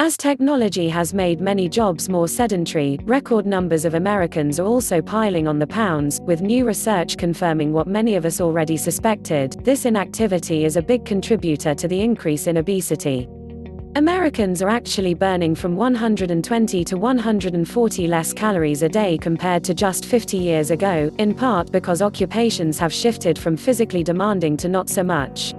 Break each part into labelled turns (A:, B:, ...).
A: As technology has made many jobs more sedentary, record numbers of Americans are also piling on the pounds, with new research confirming what many of us already suspected: this inactivity is a big contributor to the increase in obesity. Americans are actually burning from 120 to 140 less calories a day compared to just 50 years ago, in part because occupations have shifted from physically demanding to not so much.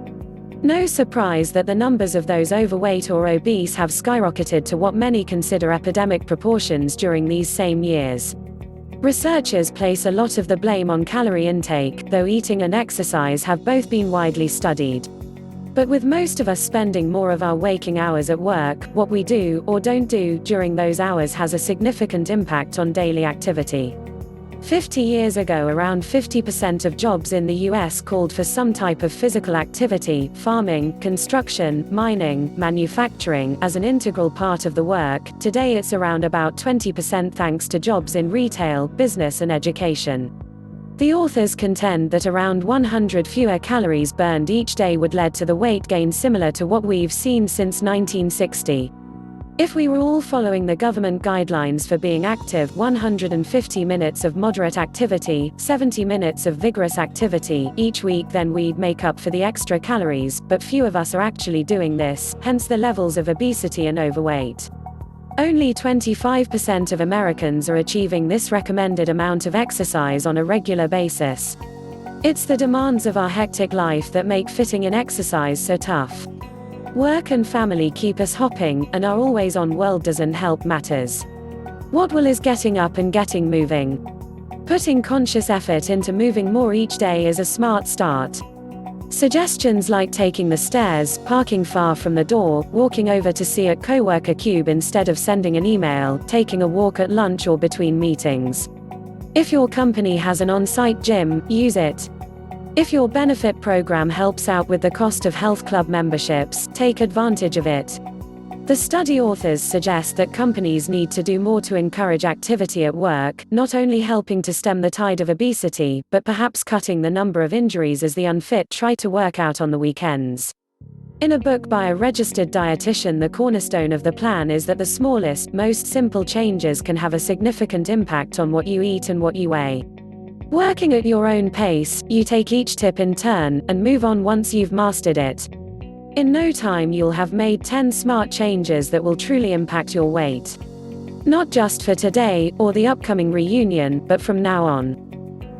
A: No surprise that the numbers of those overweight or obese have skyrocketed to what many consider epidemic proportions during these same years. Researchers place a lot of the blame on calorie intake, though eating and exercise have both been widely studied. But with most of us spending more of our waking hours at work, what we do, or don't do, during those hours has a significant impact on daily activity. 50 years ago, around 50% of jobs in the US called for some type of physical activity, farming, construction, mining, manufacturing, as an integral part of the work. Today it's around about 20% thanks to jobs in retail, business and education. The authors contend that around 100 fewer calories burned each day would lead to the weight gain similar to what we've seen since 1960. If we were all following the government guidelines for being active: 150 minutes of moderate activity, 70 minutes of vigorous activity each week, then we'd make up for the extra calories, but few of us are actually doing this, hence the levels of obesity and overweight. Only 25% of Americans are achieving this recommended amount of exercise on a regular basis. It's the demands of our hectic life that make fitting in exercise so tough. Work and family keep us hopping, and our always-on world doesn't help matters. What will is getting up and getting moving? Putting conscious effort into moving more each day is a smart start. Suggestions like taking the stairs, parking far from the door, walking over to see a coworker cube instead of sending an email, taking a walk at lunch or between meetings. If your company has an on-site gym, use it. If your benefit program helps out with the cost of health club memberships, take advantage of it. The study authors suggest that companies need to do more to encourage activity at work, not only helping to stem the tide of obesity, but perhaps cutting the number of injuries as the unfit try to work out on the weekends. In a book by a registered dietitian, the cornerstone of the plan is that the smallest, most simple changes can have a significant impact on what you eat and what you weigh. Working at your own pace, you take each tip in turn, and move on once you've mastered it. In no time you'll have made 10 smart changes that will truly impact your weight. Not just for today, or the upcoming reunion, but from now on.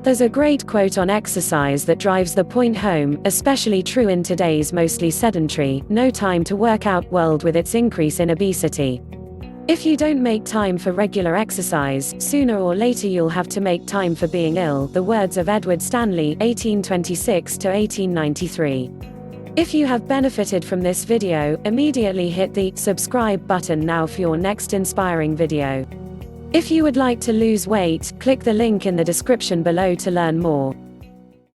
A: There's a great quote on exercise that drives the point home, especially true in today's mostly sedentary, no time to work out world with its increase in obesity. If you don't make time for regular exercise, sooner or later you'll have to make time for being ill. The words of Edward Stanley, 1826 to 1893. If you have benefited from this video, immediately hit the subscribe button now for your next inspiring video. If you would like to lose weight, click the link in the description below to learn more.